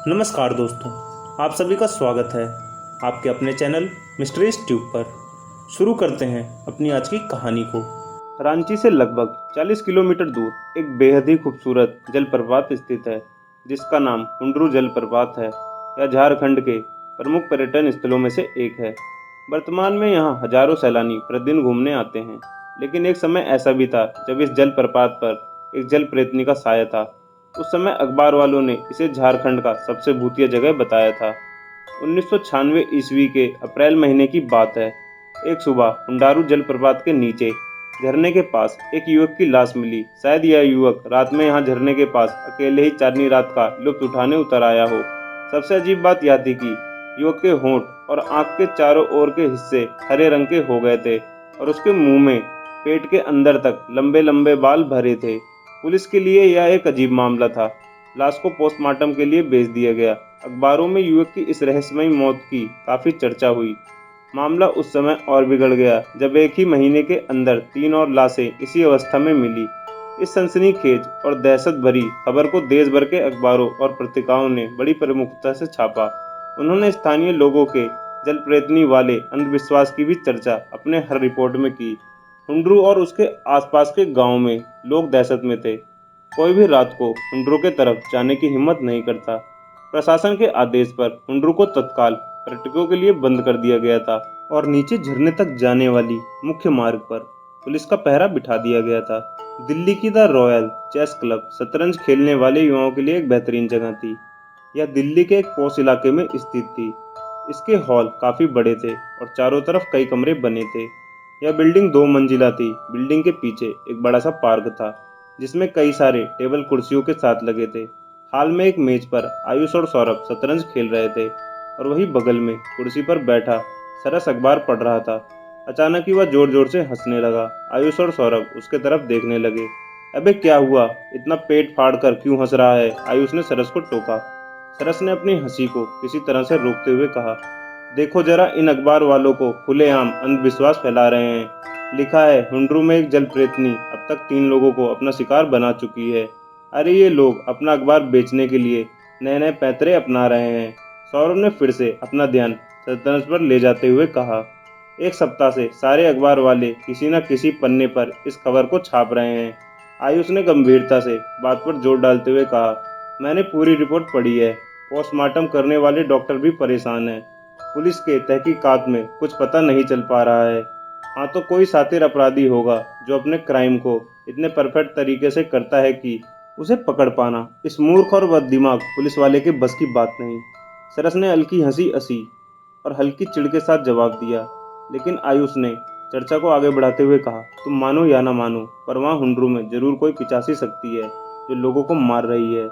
नमस्कार दोस्तों, आप सभी का स्वागत है आपके अपने चैनल मिस्ट्रीज ट्यूब पर। शुरू करते हैं अपनी आज की कहानी को। रांची से लगभग 40 किलोमीटर दूर एक बेहद ही खूबसूरत जलप्रपात स्थित है, जिसका नाम हुंड्रू जलप्रपात है। यह झारखंड के प्रमुख पर्यटन स्थलों में से एक है। वर्तमान में यहाँ हजारों सैलानी प्रतिदिन घूमने आते हैं, लेकिन एक समय ऐसा भी था जब इस जलप्रपात पर एक जल प्रेतनी का साया था। उस समय अखबार वालों ने इसे झारखंड का सबसे भूतिया जगह बताया था। 1996 ईस्वी के अप्रैल महीने की बात है। एक सुबह हुंडारू जलप्रपात के नीचे झरने के पास एक युवक की लाश मिली। शायद यह युवक रात में यहाँ झरने के पास अकेले ही चांदनी रात का लुत्फ उठाने उतर आया हो। सबसे अजीब बात यह थी कि युवक के होंठ और आंख के चारों ओर के हिस्से हरे रंग के हो गए थे और उसके मुंह में पेट के अंदर तक लंबे लंबे बाल भरे थे। पुलिस के लिए यह एक अजीब मामला था। लाश को पोस्टमार्टम के लिए भेज दिया गया। अखबारों में युवक की इस रहस्यमयी मौत की काफी चर्चा हुई। मामला उस समय और बिगड़ गया जब एक ही महीने के अंदर 3 और लाशें इसी अवस्था में मिली। इस सनसनीखेज और दहशत भरी खबर को देश भर के अखबारों और पत्रिकाओं ने बड़ी प्रमुखता से छापा। उन्होंने स्थानीय लोगों के जलप्रेतनी वाले अंधविश्वास की भी चर्चा अपने हर रिपोर्ट में की। हुंड्रू और उसके आसपास के गांवों में लोग दहशत में थे। कोई भी रात को हुंड्रू के तरफ जाने की हिम्मत नहीं करता। प्रशासन के आदेश पर हुंड्रू को तत्काल पर्यटकों के लिए बंद कर दिया गया था और नीचे झरने तक जाने वाली मुख्य मार्ग पर पुलिस का पहरा बिठा दिया गया था। दिल्ली की द रॉयल चेस क्लब शतरंज खेलने वाले युवाओं के लिए एक बेहतरीन जगह थी। यह दिल्ली के एक पॉश इलाके में स्थित थी। इसके हॉल काफी बड़े थे और चारों तरफ कई कमरे बने थे। यह बिल्डिंग 2 मंजिला थी। बिल्डिंग के पीछे एक बड़ा सा पार्क था, जिसमें कई सारे टेबल कुर्सियों के साथ लगे थे। हाल में एक मेज पर आयुष और सौरभ शतरंज खेल रहे थे और वही बगल में कुर्सी पर बैठा सरस अखबार पढ़ रहा था। अचानक ही वह जोर जोर से हंसने लगा। आयुष और सौरभ उसके तरफ देखने लगे। अबे क्या हुआ, इतना पेट फाड़ कर क्यों हंस रहा है? आयुष ने सरस को टोका। सरस ने अपनी हंसी को किसी तरह से रोकते हुए कहा, देखो जरा, इन अखबार वालों को खुलेआम अंधविश्वास फैला रहे हैं। लिखा है हुंड्रू में एक जल प्रेतनी अब तक 3 लोगों को अपना शिकार बना चुकी है। अरे ये लोग अपना अखबार बेचने के लिए नए नए पैंतरे अपना रहे हैं। सौरभ ने फिर से अपना ध्यान शतरंज पर ले जाते हुए कहा, एक सप्ताह से सारे अखबार वाले किसी न किसी पन्ने पर इस खबर को छाप रहे हैं। आयुष ने गंभीरता से बात पर जोर डालते हुए कहा, मैंने पूरी रिपोर्ट पढ़ी है। पोस्टमार्टम करने वाले डॉक्टर भी परेशान हैं। पुलिस के तहकीकात में कुछ पता नहीं चल पा रहा है। हाँ, तो कोई शातिर अपराधी होगा जो अपने क्राइम को इतने परफेक्ट तरीके से करता है कि उसे पकड़ पाना इस मूर्ख और बददिमाग पुलिस वाले के बस की बात नहीं। सरस ने हल्की हंसी हंसी और हल्की चिढ़ के साथ जवाब दिया। लेकिन आयुष ने चर्चा को आगे बढ़ाते हुए कहा, तुम मानो या ना मानो, पर वहाँ हुंड्रू में जरूर कोई पिचासी शक्ति है जो लोगों को मार रही है।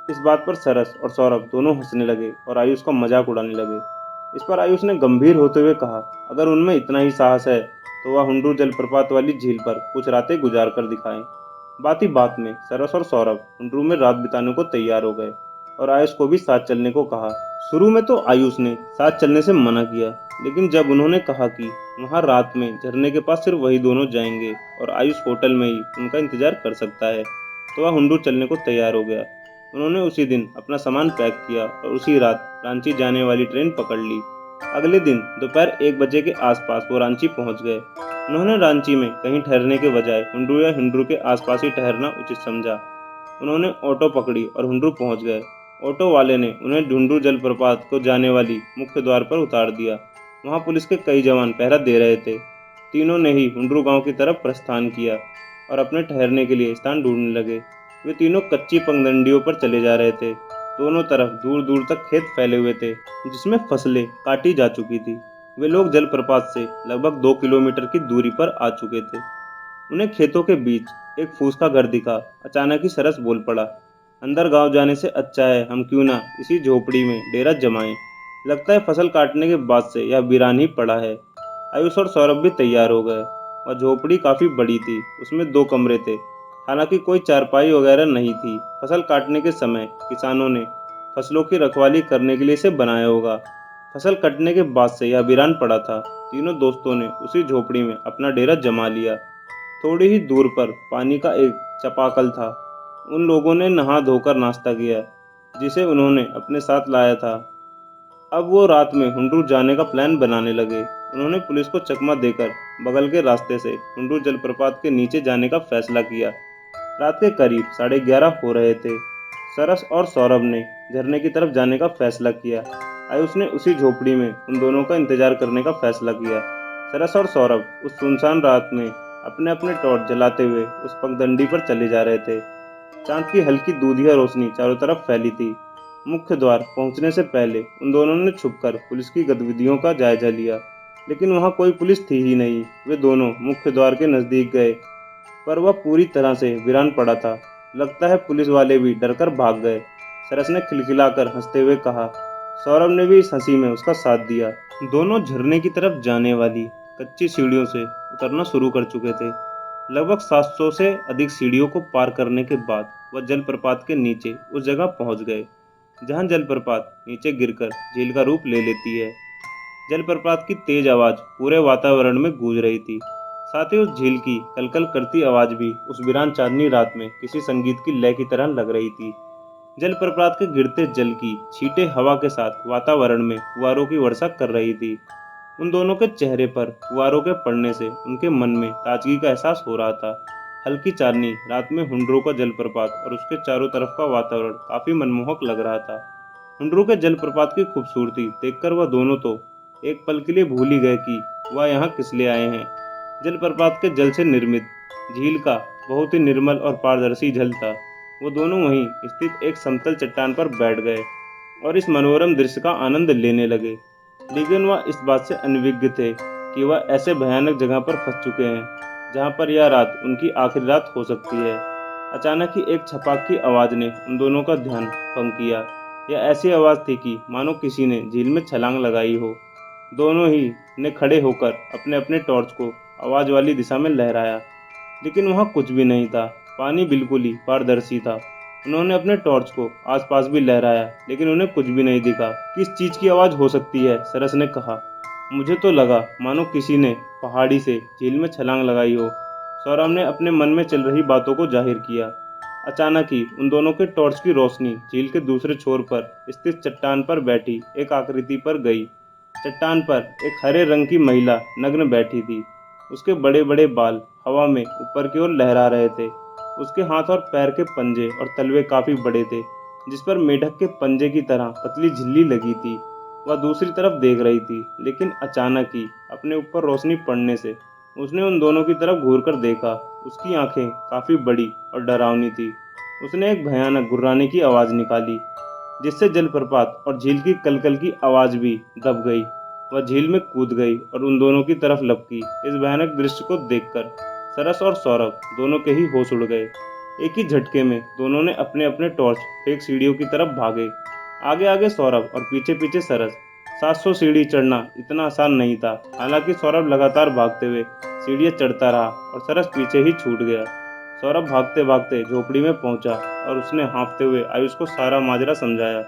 इस बात पर सरस और सौरभ दोनों हंसने लगे और आयुष का मजाक उड़ाने लगे। इस पर आयुष ने गंभीर होते हुए कहा, अगर उनमें इतना ही साहस है तो वह हुंड्रू जलप्रपात वाली झील पर कुछ रातें गुजार कर दिखाएं। बात ही बात में सरस और सौरभ हुंड्रू में रात बिताने को तैयार हो गए और आयुष को भी साथ चलने को कहा। शुरू में तो आयुष ने साथ चलने से मना किया, लेकिन जब उन्होंने कहा कि वहां रात में झरने के पास सिर्फ वही दोनों जाएंगे और आयुष होटल में ही उनका इंतजार कर सकता है, तो वह हुंड्रू चलने को तैयार हो गया। उन्होंने उसी दिन अपना सामान पैक किया और उसी रात रांची जाने वाली ट्रेन पकड़ ली। अगले दिन दोपहर 1 बजे के आसपास वो रांची पहुंच गए। उन्होंने रांची में कहीं ठहरने के बजाय हुंड्रू या हिंड्रू के आसपास ही ठहरना उचित समझा। उन्होंने ऑटो पकड़ी और हुंड्रू पहुंच गए। ऑटो वाले ने उन्हें हुंड्रू जलप्रपात को जाने वाली मुख्य द्वार पर उतार दिया। वहां पुलिस के कई जवान पहरा दे रहे थे। तीनों ने ही हुंड्रू गांव की तरफ प्रस्थान किया और अपने ठहरने के लिए स्थान ढूंढने लगे। वे तीनों कच्ची पगडंडियों पर चले जा रहे थे। दोनों तरफ दूर दूर तक खेत फैले हुए थे, जिसमें फसलें काटी जा चुकी थी। वे लोग जलप्रपात से लगभग 2 किलोमीटर की दूरी पर आ चुके थे। उन्हें खेतों के बीच एक फूस का घर दिखा। अचानक ही सरस बोल पड़ा, अंदर गांव जाने से अच्छा है हम क्यों ना इसी झोपड़ी में डेरा जमाएं। लगता है फसल काटने के बाद से यह वीरान ही पड़ा है। आयुष और सौरभ भी तैयार हो गए। वह झोपड़ी काफी बड़ी थी, उसमें 2 कमरे थे। हालांकि कोई चारपाई वगैरह नहीं थी। फसल काटने के समय किसानों ने फसलों की रखवाली करने के लिए इसे बनाया होगा। फसल कटने के बाद से यह वीरान पड़ा था। तीनों दोस्तों ने उसी झोपड़ी में अपना डेरा जमा लिया। थोड़ी ही दूर पर पानी का एक चापाकल था। उन लोगों ने नहा धोकर नाश्ता किया। जिसे उन्होंने अपने साथ लाया था। अब वो रात में हुंड्रू जाने का प्लान बनाने लगे। उन्होंने पुलिस को चकमा देकर बगल के रास्ते से हुंड्रू जलप्रपात के नीचे जाने का फैसला किया। रात के करीब 11:30 हो रहे थे। सरस और सौरभ ने झरने की तरफ जाने का फैसला किया। आयुष ने उसी झोपड़ी में उन दोनों का इंतजार करने का फैसला किया। सरस और सौरभ उस सुनसान रात में अपने अपने टॉर्च जलाते हुए उस पगडंडी पर चले जा रहे थे। चांद की हल्की दूधिया रोशनी चारों तरफ फैली थी। मुख्य द्वार पहुंचने से पहले उन दोनों ने छुपकर पुलिस की गतिविधियों का जायजा लिया, लेकिन वहां कोई पुलिस थी ही नहीं। वे दोनों मुख्य द्वार के नजदीक गए, पर वह पूरी तरह से वीरान पड़ा था। लगता है पुलिस वाले भी डरकर भाग गए, सरस ने खिलखिलाकर हंसते हुए कहा। सौरभ ने भी इस हंसी में उसका साथ दिया। दोनों झरने की तरफ जाने वाली कच्ची सीढ़ियों से उतरना शुरू कर चुके थे। लगभग 700 से अधिक सीढ़ियों को पार करने के बाद वह जलप्रपात के नीचे उस जगह पहुंच गए जहां जलप्रपात नीचे गिरकर झील का रूप ले लेती है। जलप्रपात की तेज आवाज पूरे वातावरण में गूंज रही थी। साथ ही उस झील की कलकल करती आवाज भी उस वीरान चांदनी रात में किसी संगीत की लय की तरह लग रही थी। जलप्रपात के गिरते जल की छींटें हवा के साथ वातावरण में फुहारों की वर्षा कर रही थी। उन दोनों के चेहरे पर फुहारों के पड़ने से उनके मन में ताजगी का एहसास हो रहा था। हल्की चांदनी रात में हुंड्रू का जलप्रपात और उसके चारों तरफ का वातावरण काफी मनमोहक लग रहा था। हुंड्रू के जलप्रपात की खूबसूरती देखकर वह दोनों तो एक पल के लिए भूल ही गए कि वह यहाँ किस लिए आए हैं। जलप्रपात के जल से निर्मित झील का बहुत ही निर्मल और पारदर्शी जल था। वो दोनों वहीं स्थित एक समतल चट्टान पर बैठ गए और इस मनोरम दृश्य का आनंद लेने लगे। लेकिन वह इस बात से अनभिज्ञ थे कि वह ऐसे भयानक जगह पर फंस चुके हैं जहाँ पर यह रात उनकी आखिरी रात हो सकती है। अचानक ही एक छपाक की आवाज ने उन दोनों का ध्यान भंग किया। यह ऐसी आवाज थी कि मानो किसी ने झील में छलांग लगाई हो। दोनों ही ने खड़े होकर अपने अपने टॉर्च को आवाज वाली दिशा में लहराया, लेकिन वहां कुछ भी नहीं था। पानी बिल्कुल ही पारदर्शी था। उन्होंने अपने टॉर्च को आसपास भी लहराया, लेकिन उन्हें कुछ भी नहीं दिखा। किस चीज की आवाज हो सकती है, सरस ने कहा। मुझे तो लगा मानो किसी ने पहाड़ी से झील में छलांग लगाई हो, सौरभ ने अपने मन में चल रही बातों को जाहिर किया। अचानक ही उन दोनों के टॉर्च की रोशनी झील के दूसरे छोर पर स्थित चट्टान पर बैठी एक आकृति पर गई। चट्टान पर एक हरे रंग की महिला नग्न बैठी थी। उसके बड़े बड़े बाल हवा में ऊपर की ओर लहरा रहे थे। उसके हाथ और पैर के पंजे और तलवे काफी बड़े थे, जिस पर मेढक के पंजे की तरह पतली झिल्ली लगी थी। वह दूसरी तरफ देख रही थी, लेकिन अचानक ही अपने ऊपर रोशनी पड़ने से उसने उन दोनों की तरफ घूरकर देखा। उसकी आंखें काफी बड़ी और डरावनी थी। उसने एक भयानक गुर्राने की आवाज निकाली, जिससे जलप्रपात और झील की कलकल की आवाज भी दब गई। वह झील में कूद गई और उन दोनों की तरफ लपकी। इस भयानक दृश्य को देखकर सरस और सौरभ दोनों के ही होश उड़ गए। एक ही झटके में दोनों ने अपने अपने टॉर्च फेंक सीढ़ियों की तरफ भागे। आगे आगे सौरभ और पीछे पीछे सरस। 700 सीढ़ी चढ़ना इतना आसान नहीं था। हालांकि सौरभ लगातार भागते हुए सीढ़ियां चढ़ता रहा और सरस पीछे ही छूट गया। सौरभ भागते भागते झोपड़ी में पहुंचा और उसने हाँफते हुए आयुष को सारा माजरा समझाया।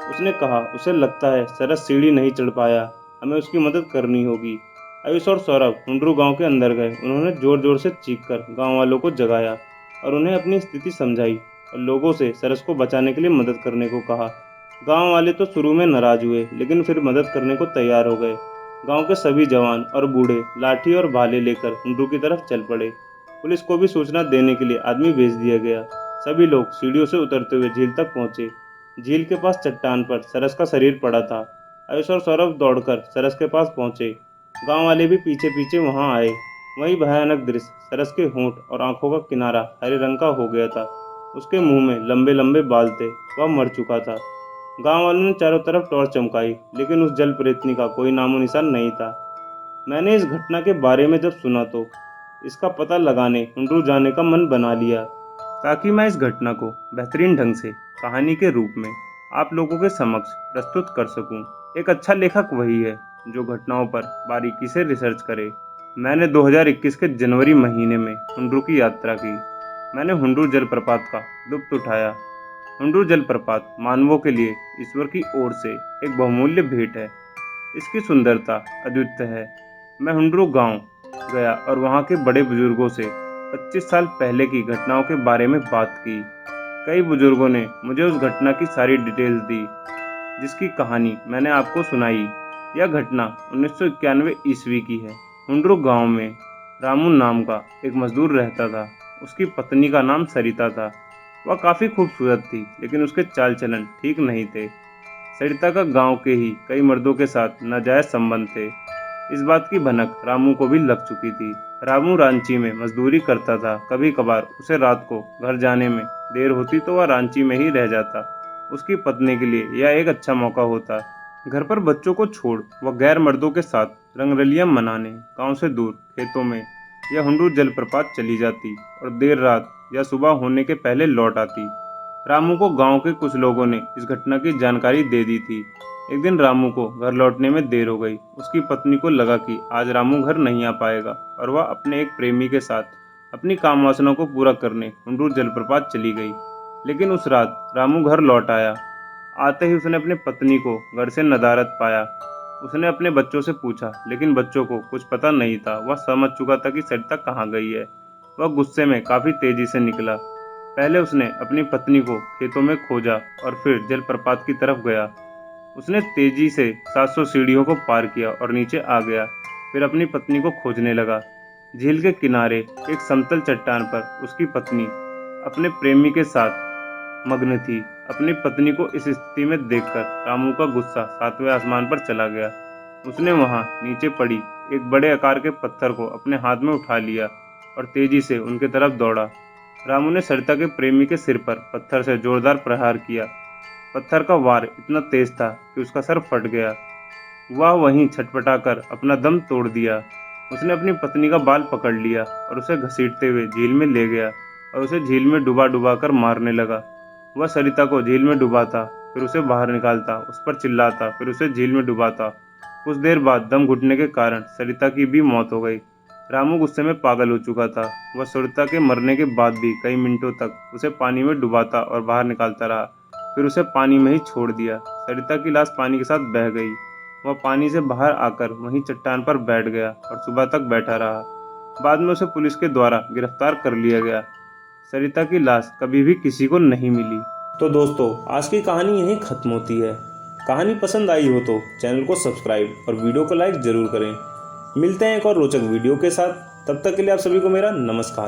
उसने कहा, उसे लगता है सरस सीढ़ी नहीं चढ़ पाया, हमें उसकी मदद करनी होगी। आयुष और सौरभ हुंड्रू गांव के अंदर गए। उन्होंने जोर जोर से चीखकर गांव वालों को जगाया और उन्हें अपनी स्थिति समझाई और लोगों से सरस को बचाने के लिए मदद करने को कहा। गांव वाले तो शुरू में नाराज हुए, लेकिन फिर मदद करने को तैयार हो गए। गांव के सभी जवान और बूढ़े लाठी और भाले लेकर हुंड्रू की तरफ चल पड़े। पुलिस को भी सूचना देने के लिए आदमी भेज दिया गया। सभी लोग सीढ़ियों से उतरते हुए झील तक पहुंचे। झील के पास चट्टान पर सरस का शरीर पड़ा था। आयुष और सौरभ दौड़कर सरस के पास पहुंचे। गांव वाले भी पीछे पीछे वहां आए। वही भयानक दृश्य, सरस के होंठ और आंखों का किनारा हरे रंग का हो गया था। उसके मुंह में लंबे लंबे बाल थे। वह मर चुका था। गांव वालों ने चारों तरफ टॉर्च चमकाई, लेकिन उस जल प्रेतनी का कोई नामो निशान नहीं था। मैंने इस घटना के बारे में जब सुना तो इसका पता लगाने हुंड्रू जाने का मन बना लिया, ताकि मैं इस घटना को बेहतरीन ढंग से कहानी के रूप में आप लोगों के समक्ष प्रस्तुत कर सकूं। एक अच्छा लेखक वही है जो घटनाओं पर बारीकी से रिसर्च करे। मैंने 2021 के जनवरी महीने में हुंड्रू की यात्रा की। मैंने हुंड्रू जलप्रपात का लुत्फ उठाया। हुंड्रू जलप्रपात मानवों के लिए ईश्वर की ओर से एक बहुमूल्य भेंट है। इसकी सुंदरता अद्वितीय है। मैं हुंड्रू गांव गया और वहां के बड़े बुजुर्गों से 25 साल पहले की घटनाओं के बारे में बात की। कई बुजुर्गों ने मुझे उस घटना की सारी डिटेल्स दी जिसकी कहानी मैंने आपको सुनाई। यह घटना 1991 ईस्वी की है। हुंड्रू गांव में रामू नाम का एक मजदूर रहता था। उसकी पत्नी का नाम सरिता था। वह काफ़ी खूबसूरत थी, लेकिन उसके चाल चलन ठीक नहीं थे। सरिता का गांव के ही कई मर्दों के साथ नाजायज संबंध थे। इस बात की भनक रामू को भी लग चुकी थी। रामू रांची में मजदूरी करता था। कभी कभार उसे रात को घर जाने में देर होती तो वह रांची में ही रह जाता। उसकी पत्नी के लिए यह एक अच्छा मौका होता। घर पर बच्चों को छोड़ वह गैर मर्दों के साथ रंगरलियां मनाने गांव से दूर खेतों में या हुंडूर जलप्रपात चली जाती और देर रात या सुबह होने के पहले लौट आती। रामू को गांव के कुछ लोगों ने इस घटना की जानकारी दे दी थी। एक दिन रामू को घर लौटने में देर हो गई। उसकी पत्नी को लगा कि आज रामू घर नहीं आ पाएगा और वह अपने एक प्रेमी के साथ अपनी काम वासना को पूरा करने हुंडूर जलप्रपात चली गई। लेकिन उस रात रामू घर लौट आया। आते ही उसने अपनी पत्नी को घर से नदारद पाया। उसने अपने बच्चों से पूछा, लेकिन बच्चों को कुछ पता नहीं था। वह समझ चुका था कि सरिता कहाँ गई है। वह गुस्से में काफी तेजी से निकला। पहले उसने अपनी पत्नी को खेतों में खोजा और फिर जलप्रपात की तरफ गया। उसने तेजी से 700 सीढ़ियों को पार किया और नीचे आ गया। फिर अपनी पत्नी को खोजने लगा। झील के किनारे एक समतल चट्टान पर उसकी पत्नी अपने प्रेमी के साथ मग्न थी। अपनी पत्नी को इस स्थिति में देखकर रामू का गुस्सा 7वें आसमान पर चला गया। उसने वहां नीचे पड़ी एक बड़े आकार के पत्थर को अपने हाथ में उठा लिया और तेजी से उनके तरफ दौड़ा। रामू ने सरिता के प्रेमी के सिर पर पत्थर से जोरदार प्रहार किया। पत्थर का वार इतना तेज था कि उसका सर फट गया। वह वहीं छटपटाकर अपना दम तोड़ दिया। उसने अपनी पत्नी का बाल पकड़ लिया और उसे घसीटते हुए झील में ले गया और उसे झील में डुबा डुबा कर मारने लगा। वह सरिता को झील में डुबाता, फिर उसे बाहर निकालता, उस पर चिल्लाता, फिर उसे झील में डुबाता। कुछ देर बाद दम घुटने के कारण सरिता की भी मौत हो गई। रामू गुस्से में पागल हो चुका था। वह सरिता के मरने के बाद भी कई मिनटों तक उसे पानी में डुबाता और बाहर निकालता रहा, फिर उसे पानी में ही छोड़ दिया। सरिता की लाश पानी के साथ बह गई। वह पानी से बाहर आकर वहीं चट्टान पर बैठ गया और सुबह तक बैठा रहा। बाद में उसे पुलिस के द्वारा गिरफ्तार कर लिया गया। सरिता की लाश कभी भी किसी को नहीं मिली। तो दोस्तों, आज की कहानी यहीं खत्म होती है। कहानी पसंद आई हो तो चैनल को सब्सक्राइब और वीडियो को लाइक जरूर करें। मिलते हैं एक और रोचक वीडियो के साथ। तब तक के लिए आप सभी को मेरा नमस्कार।